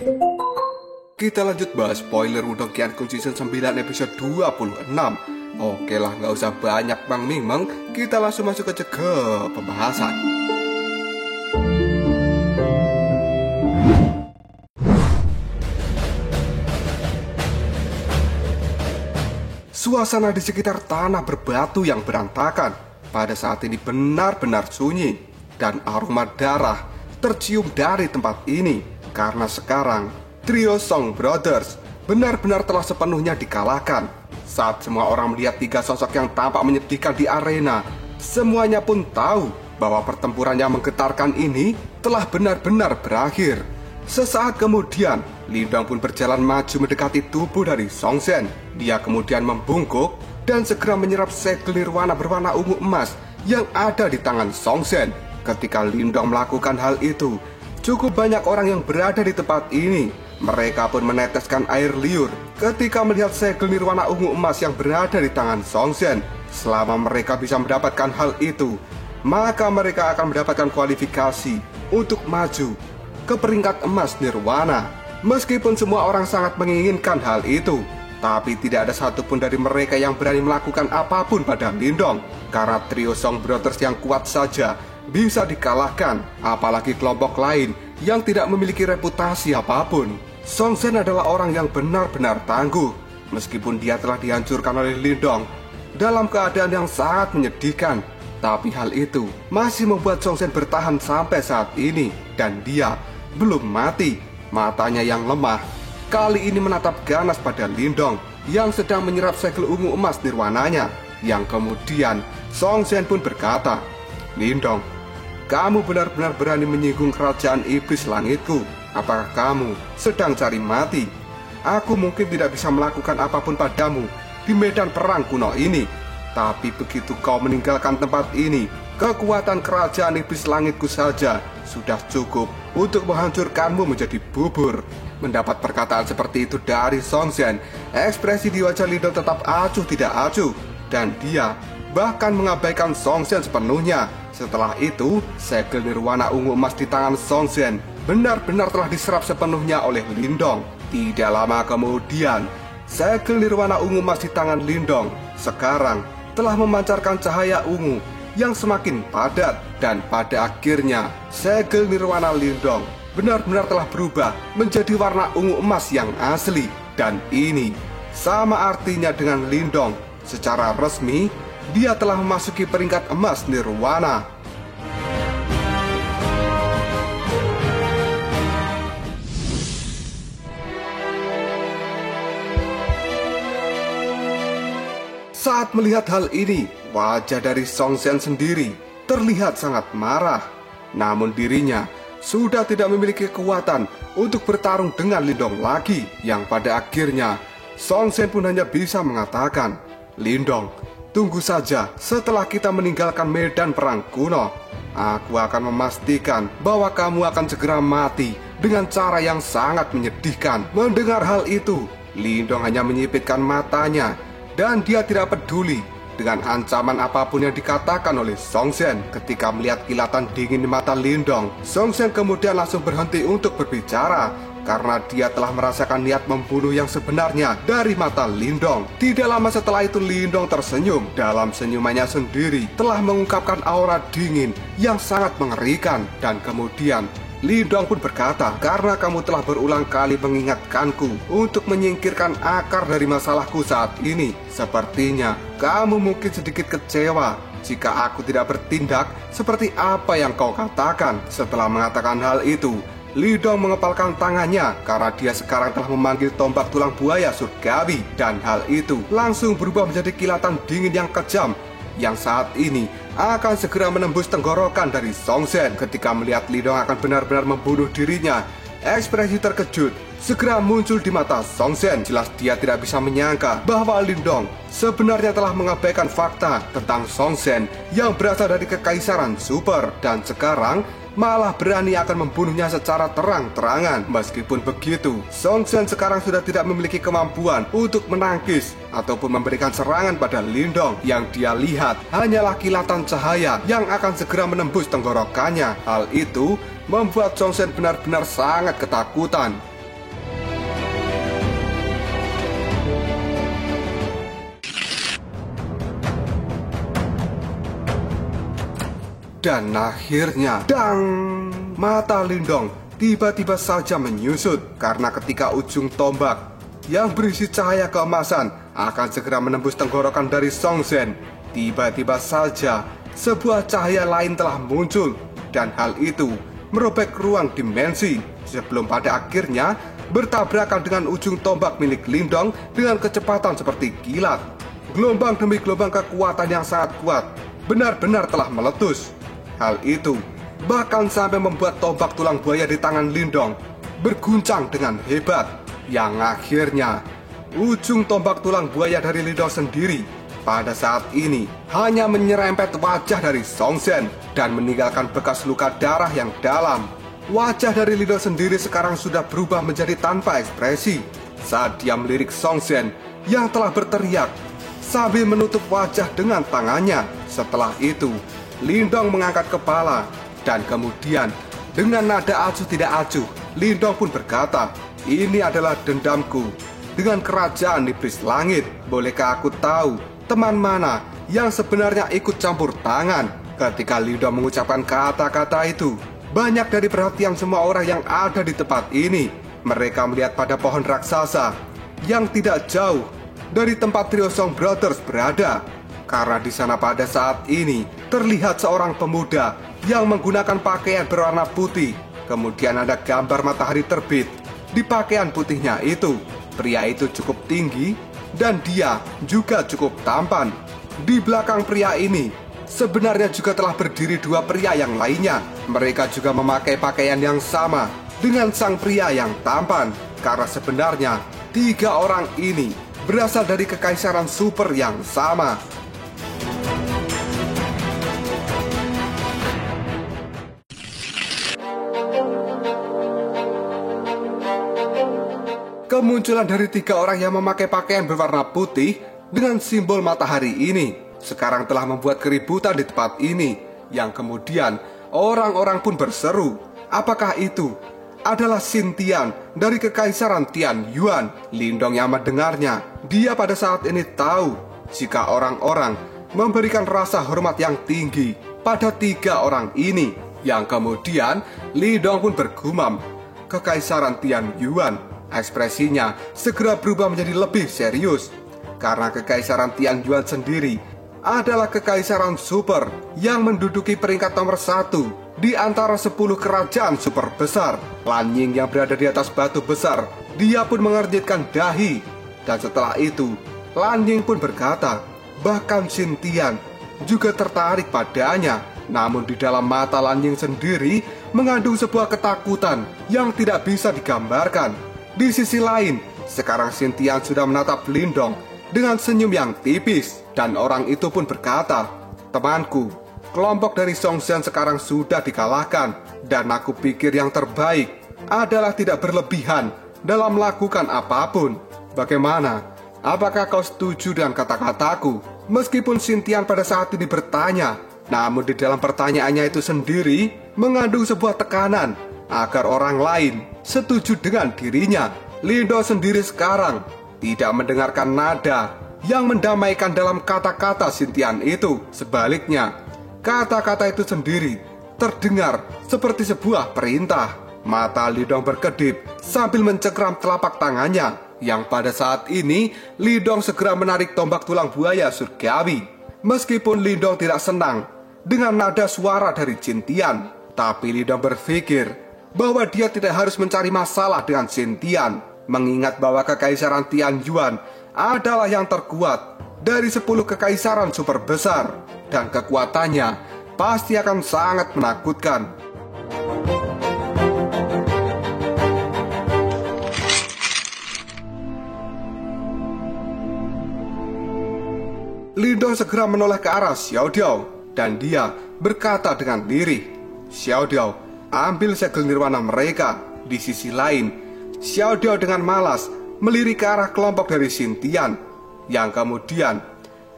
Kita lanjut bahas spoiler Wudong Qiankun Season 9 episode 26. Oke lah, nggak usah banyak Bang Mimeng, kita langsung masuk aja ke pembahasan. Suasana di sekitar tanah berbatu yang berantakan pada saat ini benar-benar sunyi, dan aroma darah tercium dari tempat ini karena sekarang trio Song Brothers benar-benar telah sepenuhnya dikalahkan. Saat semua orang melihat tiga sosok yang tampak menyedihkan di arena, semuanya pun tahu bahwa pertempuran yang menggetarkan ini telah benar-benar berakhir. Sesaat kemudian, Lindong pun berjalan maju mendekati tubuh dari Song Zhen. Dia kemudian membungkuk dan segera menyerap segel nirwana berwarna ungu emas yang ada di tangan Song Zhen. Ketika Lindong melakukan hal itu, cukup banyak orang yang berada di tempat ini. Mereka pun meneteskan air liur ketika melihat segel nirwana ungu emas yang berada di tangan Song Zhen. Selama mereka bisa mendapatkan hal itu, maka mereka akan mendapatkan kualifikasi untuk maju ke peringkat emas nirwana. Meskipun semua orang sangat menginginkan hal itu, tapi tidak ada satupun dari mereka yang berani melakukan apapun pada Lindong, karena trio Song Brothers yang kuat saja bisa dikalahkan, apalagi kelompok lain yang tidak memiliki reputasi apapun. Song Zhen adalah orang yang benar-benar tangguh, meskipun dia telah dihancurkan oleh Lindong dalam keadaan yang sangat menyedihkan. Tapi hal itu masih membuat Song Zhen bertahan sampai saat ini, dan dia belum mati. Matanya yang lemah kali ini menatap ganas pada Lindong yang sedang menyerap segel ungu emas nirwananya. Yang kemudian Song Zhen pun berkata, "Lindong, kamu benar-benar berani menyinggung kerajaan iblis langitku. Apakah kamu sedang cari mati? Aku mungkin tidak bisa melakukan apapun padamu di medan perang kuno ini, tapi begitu kau meninggalkan tempat ini, kekuatan kerajaan iblis langitku saja sudah cukup untuk menghancurkanmu menjadi bubur." Mendapat perkataan seperti itu dari Song Zhen, ekspresi di wajah Lindong tetap acuh tidak acuh, dan dia bahkan mengabaikan Song Zhen sepenuhnya. Setelah itu, segel nirwana ungu emas di tangan Song Zhen benar-benar telah diserap sepenuhnya oleh Lindong. Tidak lama kemudian, segel nirwana ungu emas di tangan Lindong sekarang telah memancarkan cahaya ungu yang semakin padat, dan pada akhirnya segel nirwana Lindong benar-benar telah berubah menjadi warna ungu emas yang asli. Dan ini sama artinya dengan Lindong. Secara resmi, dia telah memasuki peringkat emas nirwana. Saat melihat hal ini, wajah dari Song Zhen sendiri terlihat sangat marah. Namun dirinya sudah tidak memiliki kekuatan untuk bertarung dengan Lindong lagi. Yang pada akhirnya Song Zhen pun hanya bisa mengatakan, "Lindong, tunggu saja setelah kita meninggalkan medan perang kuno. Aku akan memastikan bahwa kamu akan segera mati dengan cara yang sangat menyedihkan." Mendengar hal itu, Lindong hanya menyipitkan matanya, dan dia tidak peduli dengan ancaman apapun yang dikatakan oleh Song Zhen. Ketika melihat kilatan dingin di mata Lindong, Song Zhen kemudian langsung berhenti untuk berbicara, karena dia telah merasakan niat membunuh yang sebenarnya dari mata Lindong. Tidak lama setelah itu Lindong tersenyum. Dalam senyumannya sendiri telah mengungkapkan aura dingin yang sangat mengerikan. Dan kemudian Lindong pun berkata, "Karena kamu telah berulang kali mengingatkanku untuk menyingkirkan akar dari masalahku saat ini, sepertinya kamu mungkin sedikit kecewa jika aku tidak bertindak seperti apa yang kau katakan." Setelah mengatakan hal itu, Lindong mengepalkan tangannya karena dia sekarang telah memanggil tombak tulang buaya surgawi, dan hal itu langsung berubah menjadi kilatan dingin yang kejam yang saat ini akan segera menembus tenggorokan dari Song Zhen. Ketika melihat Lindong akan benar-benar membunuh dirinya, ekspresi terkejut segera muncul di mata Song Zhen. Jelas dia tidak bisa menyangka bahwa Lindong sebenarnya telah mengabaikan fakta tentang Song Zhen yang berasal dari kekaisaran super, dan sekarang malah berani akan membunuhnya secara terang-terangan. Meskipun begitu, Song Zhen sekarang sudah tidak memiliki kemampuan untuk menangkis ataupun memberikan serangan pada Lindong. Yang dia lihat hanyalah kilatan cahaya yang akan segera menembus tenggorokannya. Hal itu membuat Song Zhen benar-benar sangat ketakutan. Dan akhirnya, dang! Mata Lindong tiba-tiba saja menyusut karena ketika ujung tombak yang berisi cahaya keemasan akan segera menembus tenggorokan dari Song Zhen, tiba-tiba saja sebuah cahaya lain telah muncul, dan hal itu merobek ruang dimensi sebelum pada akhirnya bertabrakan dengan ujung tombak milik Lindong dengan kecepatan seperti kilat. Gelombang demi gelombang kekuatan yang sangat kuat benar-benar telah meletus. Hal itu bahkan sampai membuat tombak tulang buaya di tangan Lindong berguncang dengan hebat, yang akhirnya ujung tombak tulang buaya dari Lindong sendiri pada saat ini hanya menyerempet wajah dari Song Zhen dan meninggalkan bekas luka darah yang dalam. Wajah dari Lindong sendiri sekarang sudah berubah menjadi tanpa ekspresi saat dia melirik Song Zhen yang telah berteriak sambil menutup wajah dengan tangannya. Setelah itu, Lindong mengangkat kepala dan kemudian dengan nada acuh tidak acuh, Lindong pun berkata, "Ini adalah dendamku dengan kerajaan iblis langit. Bolehkah aku tahu teman mana yang sebenarnya ikut campur tangan?" Ketika Lindong mengucapkan kata-kata itu, banyak dari perhatian semua orang yang ada di tempat ini. Mereka melihat pada pohon raksasa yang tidak jauh dari tempat trio Song Brothers berada. Karena di sana pada saat ini terlihat seorang pemuda yang menggunakan pakaian berwarna putih. Kemudian ada gambar matahari terbit di pakaian putihnya itu. Pria itu cukup tinggi dan dia juga cukup tampan. Di belakang pria ini sebenarnya juga telah berdiri dua pria yang lainnya. Mereka juga memakai pakaian yang sama dengan sang pria yang tampan. Karena sebenarnya tiga orang ini berasal dari kekaisaran super yang sama. Kemunculan dari tiga orang yang memakai pakaian berwarna putih dengan simbol matahari ini sekarang telah membuat keributan di tempat ini, yang kemudian orang-orang pun berseru, apakah itu adalah Xin Tian dari kekaisaran Tian Yuan? Lindong yang mendengarnya, dia pada saat ini tahu jika orang-orang memberikan rasa hormat yang tinggi pada tiga orang ini, yang kemudian Lindong pun bergumam, kekaisaran Tian Yuan. Ekspresinya segera berubah menjadi lebih serius karena kekaisaran Tian Yuan sendiri adalah kekaisaran super yang menduduki peringkat nomor 1 di antara 10 kerajaan super besar. Lan Ying yang berada di atas batu besar, dia pun mengernyitkan dahi. Dan setelah itu, Lan Ying pun berkata, bahkan Xin Tian juga tertarik padanya. Namun di dalam mata Lan Ying sendiri mengandung sebuah ketakutan yang tidak bisa digambarkan. Di sisi lain, sekarang Xin Tian sudah menatap Lindong dengan senyum yang tipis. Dan orang itu pun berkata, temanku, kelompok dari Song Zhen sekarang sudah dikalahkan. Dan aku pikir yang terbaik adalah tidak berlebihan dalam melakukan apapun. Bagaimana? Apakah kau setuju dengan kata-kataku? Meskipun Xin Tian pada saat ini bertanya, namun di dalam pertanyaannya itu sendiri mengandung sebuah tekanan agar orang lain setuju dengan dirinya. Lindong sendiri sekarang tidak mendengarkan nada yang mendamaikan dalam kata-kata Xin Tian itu. Sebaliknya, kata-kata itu sendiri terdengar seperti sebuah perintah. Mata Lindong berkedip sambil mencengkram telapak tangannya, yang pada saat ini Lindong segera menarik tombak tulang buaya surgawi. Meskipun Lindong tidak senang dengan nada suara dari Xin Tian, tapi Lindong berpikir bahwa dia tidak harus mencari masalah dengan Xin Tian, mengingat bahwa kekaisaran Tian Yuan adalah yang terkuat dari 10 kekaisaran super besar, dan kekuatannya pasti akan sangat menakutkan. Lindong segera menoleh ke arah Xiao Diao, dan dia berkata dengan lirih, Xiao Diao, ambil segel nirwana mereka. Di sisi lain, Xiao Diao dengan malas melirik ke arah kelompok dari Xin Tian, yang kemudian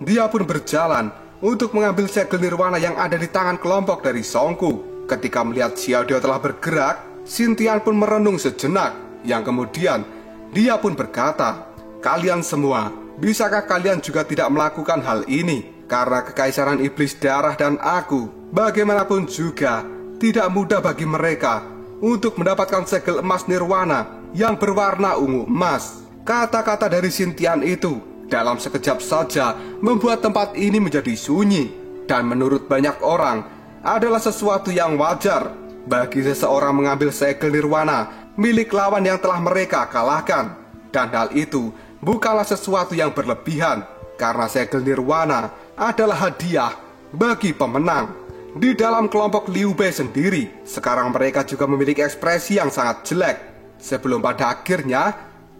dia pun berjalan untuk mengambil segel nirwana yang ada di tangan kelompok dari Songku. Ketika melihat Xiao Diao telah bergerak, Xin Tian pun merenung sejenak, yang kemudian dia pun berkata, kalian semua, bisakah kalian juga tidak melakukan hal ini? Karena kekaisaran iblis darah dan aku, bagaimanapun juga, tidak mudah bagi mereka untuk mendapatkan segel emas nirwana yang berwarna ungu emas. Kata-kata dari Xintian itu dalam sekejap saja membuat tempat ini menjadi sunyi. Dan menurut banyak orang adalah sesuatu yang wajar bagi seseorang mengambil segel nirwana milik lawan yang telah mereka kalahkan. Dan hal itu bukanlah sesuatu yang berlebihan, karena segel nirwana adalah hadiah bagi pemenang. Di dalam kelompok Liu Bei sendiri, sekarang mereka juga memiliki ekspresi yang sangat jelek. Sebelum pada akhirnya,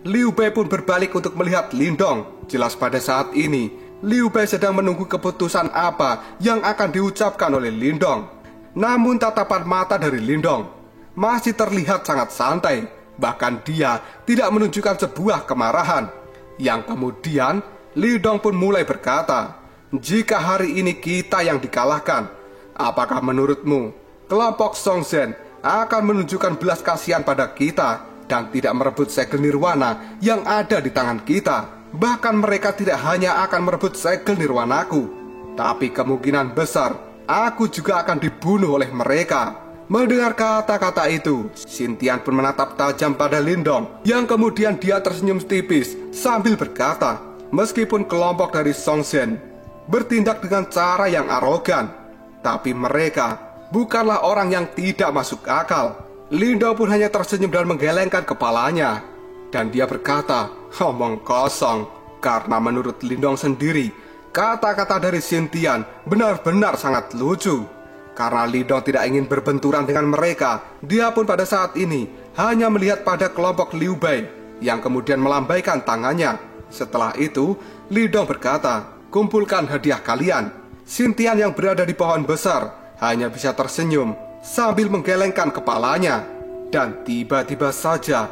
Liu Bei pun berbalik untuk melihat Lindong. Jelas pada saat ini, Liu Bei sedang menunggu keputusan apa yang akan diucapkan oleh Lindong. Namun tatapan mata dari Lindong masih terlihat sangat santai. Bahkan dia tidak menunjukkan sebuah kemarahan. Yang kemudian, Lindong pun mulai berkata, "Jika hari ini kita yang dikalahkan, apakah menurutmu kelompok Songzhen akan menunjukkan belas kasihan pada kita dan tidak merebut segel nirwana yang ada di tangan kita? Bahkan mereka tidak hanya akan merebut segel nirwanaku, tapi kemungkinan besar aku juga akan dibunuh oleh mereka." Mendengar kata-kata itu, Xintian pun menatap tajam pada Lindong, yang kemudian dia tersenyum tipis sambil berkata, "Meskipun kelompok dari Songzhen bertindak dengan cara yang arogan, tapi mereka bukanlah orang yang tidak masuk akal." Lindong pun hanya tersenyum dan menggelengkan kepalanya. Dan dia berkata, "Omong kosong." Karena menurut Lindong sendiri, kata-kata dari Xintian benar-benar sangat lucu. Karena Lindong tidak ingin berbenturan dengan mereka, dia pun pada saat ini hanya melihat pada kelompok Liu Bei yang kemudian melambaikan tangannya. Setelah itu, Lindong berkata, "Kumpulkan hadiah kalian." Xintian yang berada di pohon besar hanya bisa tersenyum sambil menggelengkan kepalanya. Dan tiba-tiba saja,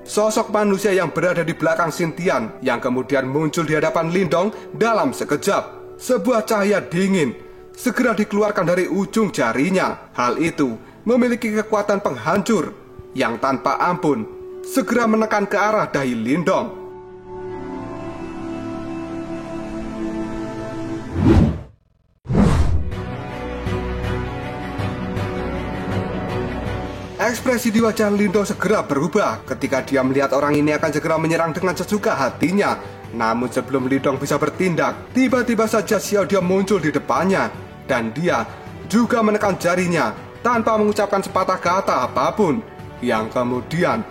sosok manusia yang berada di belakang Xintian yang kemudian muncul di hadapan Lindong dalam sekejap. Sebuah cahaya dingin segera dikeluarkan dari ujung jarinya. Hal itu memiliki kekuatan penghancur yang tanpa ampun segera menekan ke arah dahi Lindong. Ekspresi di wajah Lindong segera berubah ketika dia melihat orang ini akan segera menyerang dengan sesuka hatinya. Namun sebelum Lindong bisa bertindak, tiba-tiba saja Xiao Diao muncul di depannya. Dan dia juga menekan jarinya tanpa mengucapkan sepatah kata apapun. Yang kemudian,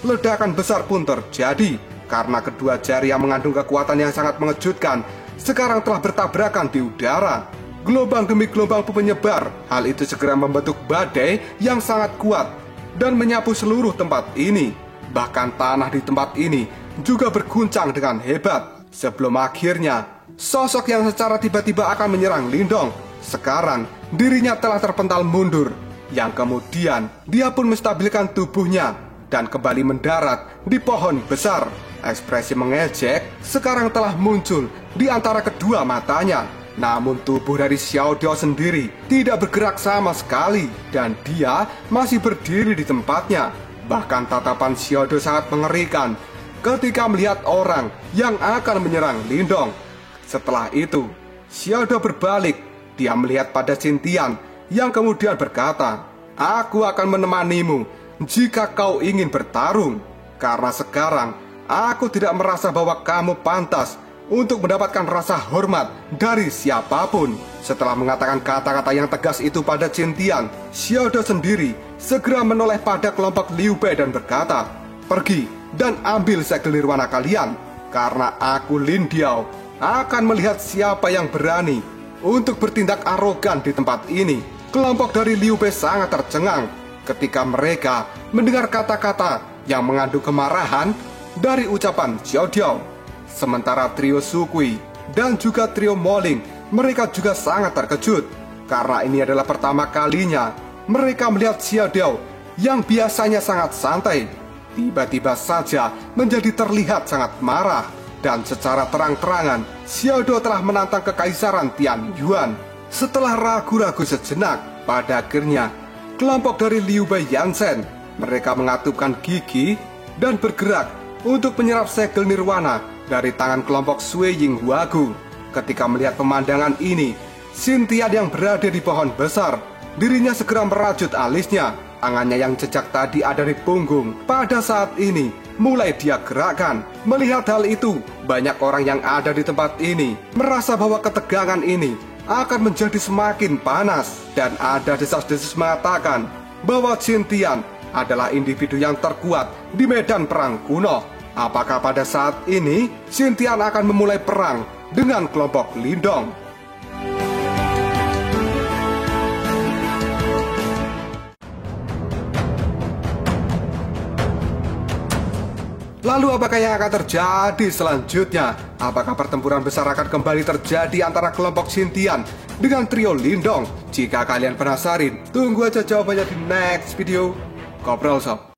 ledakan besar pun terjadi. Karena kedua jari yang mengandung kekuatan yang sangat mengejutkan sekarang telah bertabrakan di udara. Gelombang demi gelombang pun menyebar. Hal itu segera membentuk badai yang sangat kuat dan menyapu seluruh tempat ini. Bahkan tanah di tempat ini juga berguncang dengan hebat. Sebelum akhirnya sosok yang secara tiba-tiba akan menyerang Lindong, sekarang dirinya telah terpental mundur. Yang kemudian dia pun menstabilkan tubuhnya dan kembali mendarat di pohon besar. Ekspresi mengejek sekarang telah muncul di antara kedua matanya. Namun tubuh dari Xiao Diao sendiri tidak bergerak sama sekali, dan dia masih berdiri di tempatnya. Bahkan tatapan Xiao Diao sangat mengerikan ketika melihat orang yang akan menyerang Lindong. Setelah itu, Xiao Diao berbalik. Dia melihat pada Xintian yang kemudian berkata, "Aku akan menemanimu jika kau ingin bertarung. Karena sekarang aku tidak merasa bahwa kamu pantas untuk mendapatkan rasa hormat dari siapapun." Setelah mengatakan kata-kata yang tegas itu pada Xintian, Xiao Diao sendiri segera menoleh pada kelompok Liu Bei dan berkata, "Pergi dan ambil segel nirwana kalian. Karena aku Lin Diao akan melihat siapa yang berani untuk bertindak arogan di tempat ini." Kelompok dari Liu Bei sangat tercengang ketika mereka mendengar kata-kata yang mengandung kemarahan dari ucapan Xiao Diao. Sementara trio Sukui dan juga trio Moling, mereka juga sangat terkejut karena ini adalah pertama kalinya mereka melihat Xiao Diao yang biasanya sangat santai tiba-tiba saja menjadi terlihat sangat marah. Dan secara terang-terangan, Xiao Diao telah menantang kekaisaran Tian Yuan. Setelah ragu-ragu sejenak, pada akhirnya kelompok dari Liu Bei Yansen, mereka mengatupkan gigi dan bergerak untuk menyerap segel nirwana dari tangan kelompok Sui Ying Huagu. Ketika melihat pemandangan ini, Xintian yang berada di pohon besar, dirinya segera merajut alisnya. Tangannya yang jejak tadi ada di punggung pada saat ini mulai dia gerakkan. Melihat hal itu, banyak orang yang ada di tempat ini merasa bahwa ketegangan ini akan menjadi semakin panas. Dan ada desas-desus mengatakan bahwa Xintian adalah individu yang terkuat di medan perang kuno. Apakah pada saat ini Xintian akan memulai perang dengan kelompok Lindong? Lalu apakah yang akan terjadi selanjutnya? Apakah pertempuran besar akan kembali terjadi antara kelompok Xintian dengan trio Lindong? Jika kalian penasaran, tunggu aja jawabannya di next video. Koprol Sob.